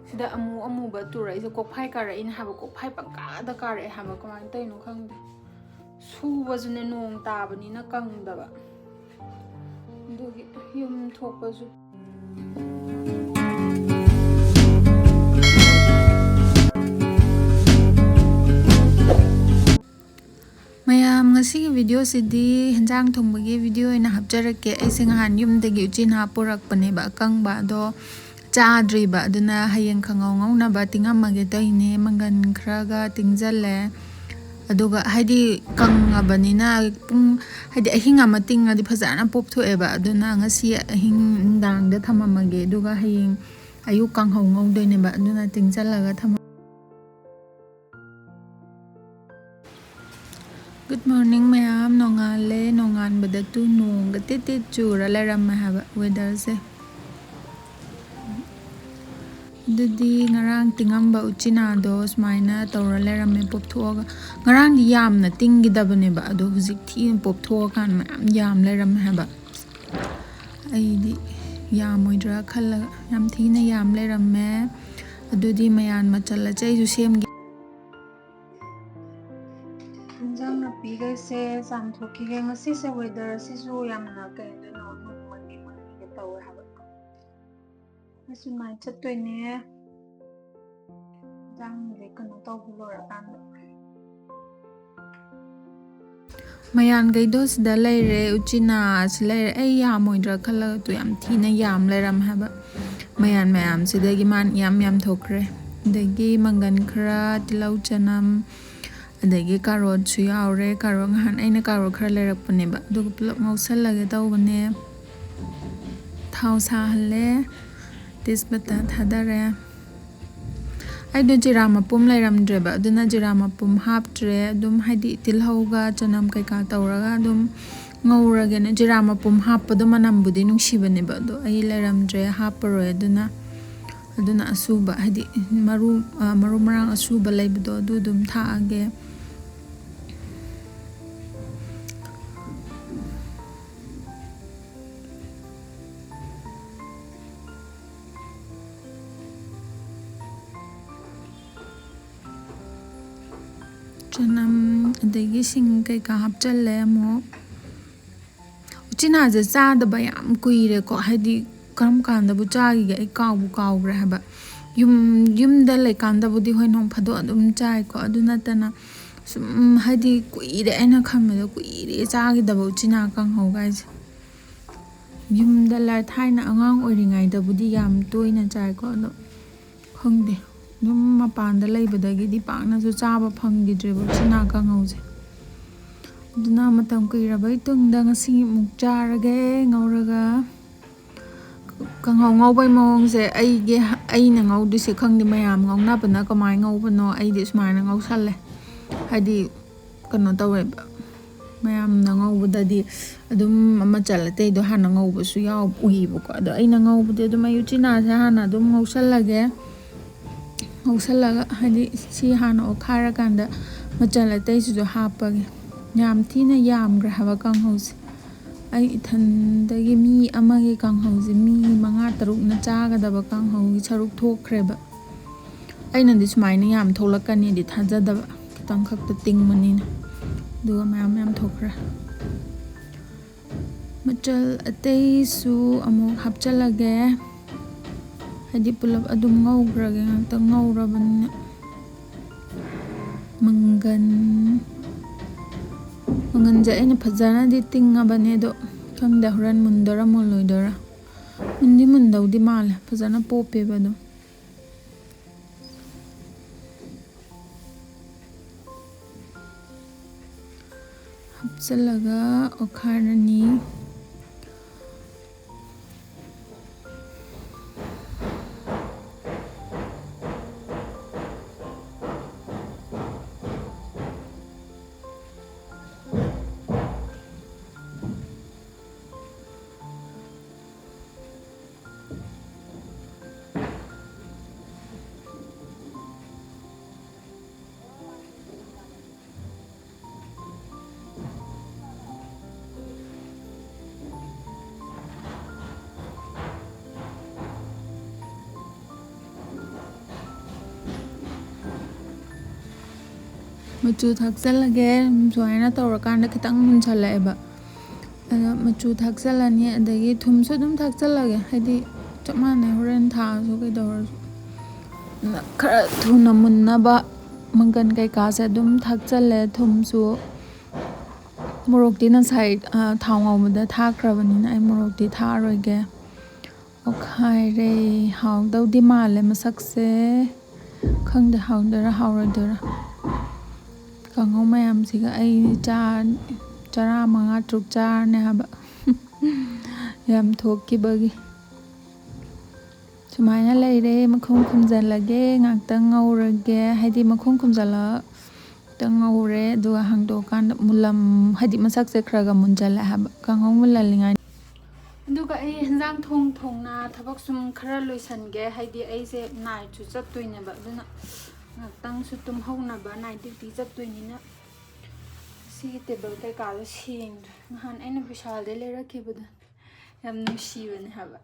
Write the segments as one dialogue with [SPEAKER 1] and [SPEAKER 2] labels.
[SPEAKER 1] sida amuba turai se kokphai kara in haba kokphai pangka da kara haba kamai taino khangde subasune nong tabani na kangdaba dugi yum thokpasu mayam ngasi video sidi hanjang thongbagi video ina hapjarake ai singahan yum degi uchina purak pane ba kangba do chadri ba duna hayeng khangau ngau na ba tingamage toine mangan khraga tingjalle aduga haidi kangabanina pung haidi ahinga mating adi phajana pop thoe ba aduna ngasi ahing dang da thamamage aduga hayeng ayu kanghau ngau doine ba aduna tingjallaga tham. Good morning mayam nongale nongan badatu nong gatete chura leram mahaba weather se dudi ngarang tingamba uchina do smaina tawra lerame pop thoga ngarang di yamna tingi dabane ba do huzik thi pop thoga kan yam leram haba ai di yamoidra khalla yam thina yam leram me adudi mayan machala chai ju sem jang na pi ga se sam thoki ga ngasi se weather si su yamna ka do no mani ga taw haba asu mai chattoine jang le kano taw bulora kan mayan gaidos da leire uchina leire ai yamoidra khala tu yam thina yam leram haba mayan mayam sidagi man yam thokre dagi mangan khra tilau chanam adagi carrot su yaure carrot han aina carrot khra lerakpane ba du pulap ngausal lage tawbane thau sa halle tisbata thadare ai do jira mapum leiramdre ba aduna jira mapum haptre dum haidi tilhauga chanam kai ka tawraga dum ngaurage ne jira mapum hapado manam budi nungsibane ba do ai leiramdre haparo aduna asuba haidi maru marang asuba leibdo du dum thaage chanam adagi sing kai ka hapchalle mo uchina je cha da bayam kuire ko haidi kam kanda bu chagi ga kaw gra haba yum da le kanda bu di hoi nong phado adum chai ko aduna tana sum haidi kuire ena khamme da kuire chagi da bu uchina kanghw guys yum da la thaina angang oiringai da bu di yam toina chai ko no khangde dum mapanda leibadagi di pakna su chaba phangidre bu china kanghw je duna matam kuirabei matungda ngasi muk charage ngauraga kanghw ngaubai mong se aina ngaudu se khangdi mayam ngauna bana kamai ngaubano ai di smaina ngausalle haidi kano tawe mayam na ngaubudadi adum ama chalate do hana ngaubusu yaw uibu ko ado aina ngaubude dum ayu china se hana dum ngausalaga haidi si hana okhara kanda machalate su do hapage yam thina yam gra haba kanghw se ai ithandagi mi amagi kanghw se mi manga taruk na chaga daba kanghw gi charuk thokhreba aina di smaina yam tholakani di thajadaba kitang khakta tingmanina duga mayam thokra machal atei su amuk hapchalage hadi pulap adum ngaugrage ngata ngauraban mangan ja ina phajana di tingabane do khangda horan mundara moloidara mundaudi male phajana pope ba do hapchalaga okharani ꯃꯆꯨ ꯊꯥꯛꯆꯜꯂꯒꯦ ꯁꯨꯃꯥꯏꯅ ꯇꯧꯔꯀꯥꯟꯗ ꯈꯤꯇꯪ ꯃꯨꯟꯁꯜꯂꯛꯑꯦꯕ ꯑꯗꯣ ꯃꯆꯨ ꯊꯥꯛꯆꯜꯂꯅꯤ ꯑꯗꯒꯤ ꯊꯨꯝꯁꯨ ꯑꯗꯨꯝ ꯊꯥꯛꯆꯜꯂꯒꯦ ꯍꯥꯏꯗꯤ ꯆꯞ ꯃꯥꯟꯅꯩ ꯍꯣꯔꯦꯟ ꯊꯥꯑꯁꯨ ꯀꯩꯗꯧꯔꯁꯨ ꯈꯔ ꯊꯨꯅ ꯃꯨꯟꯅꯕ ꯃꯪꯒꯟ ꯀꯩꯀꯥꯁꯦ ꯑꯗꯨꯝ ꯊꯥꯛꯆꯜꯂꯦ ꯊꯨꯝꯁꯨ ꯃꯣꯔꯣꯛꯇꯤ ꯉꯁꯥꯏ ꯊꯥꯎ ꯉꯧꯕꯗ ꯊꯥꯛꯈ꯭ꯔꯕꯅꯤꯅ ꯑꯩ ꯃꯣꯔꯣꯛꯇꯤ ꯊꯥꯛꯑꯔꯣꯏꯒꯦ ꯑꯣꯠꯈꯥꯏꯔꯦ ꯍꯥꯎꯗꯧꯗꯤ ꯃꯥꯜꯂꯦ ꯃꯁꯛꯁꯦ ꯈꯪꯗꯦ ꯍꯥꯎꯗꯣꯏꯔꯥ ꯍꯥꯎꯔꯣꯏꯗꯣꯏꯔꯥ ꯀꯥꯡꯍꯧ ꯃꯌꯥꯝꯁꯤꯒ ꯑꯩ ꯆꯔꯥ 5-6 ꯆꯥꯔꯅꯤ ꯍꯥꯏꯕ ꯌꯥꯝ ꯊꯣꯛꯈꯤꯕꯒꯤ ꯁꯨꯃꯥꯏꯅ ꯂꯩꯔꯦ ꯃꯈꯨꯝ ꯈꯨꯝꯖꯤꯜꯂꯒꯦ ꯉꯥꯛꯇꯪ ꯉꯧꯔꯒꯦ ꯍꯥꯏꯗꯤ ꯃꯈꯨꯝ ꯈꯨꯝꯖꯤꯜꯂꯒ ꯉꯥꯛꯇꯪ ꯉꯧꯔꯦ ꯑꯗꯨꯒ ꯍꯥꯡꯗꯣꯛꯑꯀꯥꯟꯗ ꯍꯥꯏꯗꯤ ꯃꯁꯛꯁꯦ ꯈꯔ ꯃꯨꯟꯖꯜꯂꯦ ꯍꯥꯏꯕ ꯀꯥꯡꯍꯧ ꯃꯨꯜꯍꯜꯂꯤꯉꯥꯏ ꯑꯗꯨꯒ ꯑꯩ ꯍꯦꯟꯖꯥꯡ ꯊꯣꯡꯅ ꯊꯕꯛ ꯁꯨꯝ ꯈꯔ ꯂꯣꯏꯁꯟꯒꯦ ꯍꯥꯏꯗꯤ ꯑꯩꯁꯦ ꯅꯥꯏꯠꯁꯨ ꯆꯠꯇꯣꯏꯅꯦꯕ ꯑꯗꯨꯅ ꯉꯥꯛꯇꯪꯁꯨ ꯇꯨꯝꯍꯧꯅꯕ ꯅꯥꯏꯠ ꯗ꯭ꯌꯨꯇꯤ ꯆꯠꯇꯣꯏꯅꯤꯅ ꯁꯤꯒꯤ ꯇꯦꯕꯜ ꯀꯩꯀꯥꯗꯣ ꯁꯦꯡꯗ꯭ꯔꯦ ꯅꯍꯥꯟ ꯑꯩꯅ ꯕꯤꯁꯥꯜꯗꯩ ꯂꯩꯔꯛꯈꯤꯕꯗꯣ ꯌꯥꯝ ꯅꯨꯡꯁꯤꯕꯅꯦ ꯍꯥꯏꯕ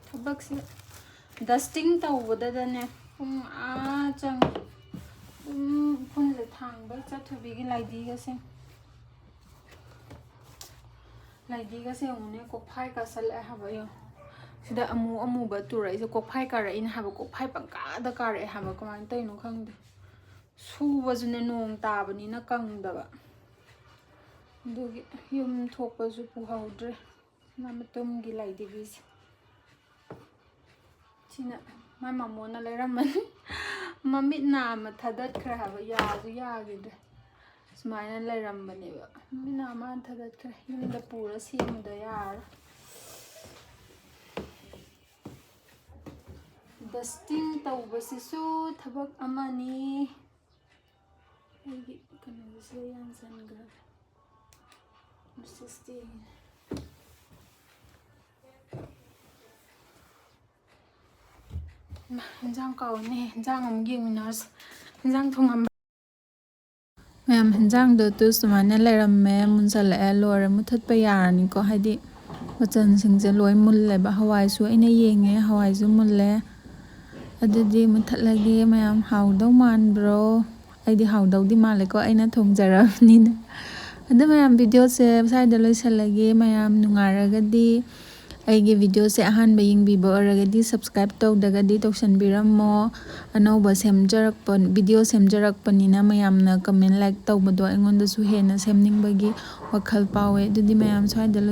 [SPEAKER 1] ꯊꯕꯛꯁꯦ ꯗꯁꯇꯤꯡ ꯇꯧꯕꯗꯗꯅꯦ ꯄꯨꯡ ꯆꯪꯉꯦ ꯑꯗꯨꯝ ꯎꯐꯨꯟꯁꯦ ꯊꯥꯡꯕ ꯆꯠꯊꯕꯤꯒꯤ ꯂꯥꯏꯙꯤꯒꯁꯦ ꯌꯦꯡꯉꯨꯅꯦ ꯀꯣꯛꯐꯥꯏ ꯀꯥꯁꯜꯂꯛꯑꯦ ꯍꯥꯏꯕ ꯌꯦꯡꯉꯨ ꯁꯤꯗ ꯑꯃꯨꯕ ꯇꯨꯔꯛꯏꯁꯦ ꯀꯣꯛꯐꯥꯏ ꯀꯥꯔꯛꯏꯅꯦ ꯍꯥꯏꯕ ꯀꯣꯛꯐꯥꯏ ꯄꯪꯀꯥꯗ ꯀꯥꯔꯛꯑꯦ ꯍꯥꯏꯕ ꯀꯃꯥꯏꯅ ꯇꯧꯔꯤꯅꯣ ꯈꯪꯗꯦ ꯁꯨꯕꯁꯨꯅꯦ ꯅꯣꯡ ꯇꯥꯕꯅꯤꯅ ꯀꯪꯗꯕ ꯑꯗꯨꯒꯤ ꯌꯨꯝ ꯊꯣꯛꯄꯁꯨ ꯄꯨꯍꯧꯗ꯭ꯔꯦ ꯃꯇꯨꯡꯒꯤ ꯂꯥꯏꯙꯤꯕꯤꯁꯦ ꯁꯤꯅ ꯃꯥꯏ ꯃꯃꯣꯅ ꯂꯩꯔꯝꯃꯅꯤ ꯃꯃꯤꯠ ꯅꯥꯝꯃ ꯊꯗꯠꯈ꯭ꯔꯦ ꯍꯥꯏꯕ ꯌꯥꯁꯨ ꯌꯥꯈꯤꯗ꯭ꯔꯦ ꯁꯨꯃꯥꯏꯅ ꯂꯩꯔꯝꯕꯅꯦꯕ ꯃꯃꯤꯠ ꯅꯥꯝꯃ ꯊꯗꯠꯈ꯭ꯔꯦ ꯌꯨꯝꯗ ꯄꯨꯔ ꯁꯦꯝꯕꯗ ꯌꯥꯔꯔꯣꯏ ꯗꯁꯇꯤꯡ ꯇꯧꯕꯁꯤꯁꯨ ꯊꯕꯛ ꯑꯃꯅꯤ ꯑꯩꯒꯤ ꯀꯩꯅꯣꯁꯤꯗ ꯌꯥꯟꯁꯤꯟꯈ꯭ꯔꯦ 60 ꯍꯦꯟꯖꯥꯡ ꯀꯥꯎꯏꯅꯦ ꯍꯦꯟꯖꯥꯡ ꯑꯃꯨꯛ ꯌꯦꯡꯃꯤꯟꯅꯔꯁꯤ ꯍꯦꯟꯖꯥꯡ ꯊꯣꯡꯉꯝꯕ ꯃꯌꯥꯝ ꯍꯦꯟꯖꯥꯡꯗꯣ ꯁꯨꯃꯥꯏꯅ ꯂꯩꯔꯝꯃꯦ ꯃꯨꯟꯁꯜꯂꯛꯑꯦ ꯂꯣꯏꯔꯦ ꯃꯨꯊꯠꯄ ꯌꯥꯔꯅꯤꯀꯣ ꯍꯥꯏꯗꯤ ꯃꯆꯜꯁꯤꯡꯁꯦ ꯂꯣꯏ ꯃꯨꯜꯂꯦꯕ ꯍꯋꯥꯏꯁꯨ ꯑꯩꯅ ꯌꯦꯡꯉꯦ ꯍꯋꯥꯏꯁꯨ ꯃꯨꯜꯂꯦ ꯑꯗꯨꯗꯤ ꯃꯨꯊꯠꯂꯒꯦ ꯃꯌꯥꯝ ꯍꯥꯎꯗꯧ ꯃꯥꯟꯕ꯭ꯔꯣ ꯑꯩꯗꯤ ꯍꯥꯎꯗꯧꯗꯤ ꯃꯥꯜꯂꯦꯀꯣ ꯑꯩꯅ ꯊꯣꯡꯖꯔꯕꯅꯤꯅ ꯑꯗꯨ ꯃꯌꯥꯝ ꯚꯤꯗꯤꯑꯣꯁꯦ ꯁ꯭ꯋꯥꯏꯗ ꯂꯣꯏꯁꯜꯂꯒꯦ ꯃꯌꯥꯝ ꯅꯨꯡꯉꯥꯏꯔꯒꯗꯤ ꯑꯩꯒꯤ ꯚꯤꯗꯤꯑꯣꯁꯦ ꯑꯍꯥꯟꯕ ꯌꯦꯡꯕꯤꯕ ꯑꯣꯏꯔꯒꯗꯤ ꯁꯕꯁꯀ꯭ꯔꯥꯏꯕ ꯇꯧꯗ꯭ꯔꯒꯗꯤ ꯇꯧꯁꯟꯕꯤꯔꯝꯃꯣ ꯑꯅꯧꯕ ꯚꯤꯗꯤꯑꯣ ꯁꯦꯝꯖꯔꯛꯄꯅꯤꯅ ꯃꯌꯥꯝꯅ ꯀꯃꯦꯟ ꯂꯥꯏꯛ ꯇꯧꯕꯗꯣ ꯑꯩꯉꯣꯟꯗꯁꯨ ꯍꯦꯟꯅ ꯁꯦꯝꯅꯤꯡꯕꯒꯤ ꯋꯥꯈꯜ ꯐꯥꯎꯋꯦ ꯑꯗꯨꯗꯤ ꯃꯌꯥꯝ ꯁ꯭ꯋꯥꯏꯗ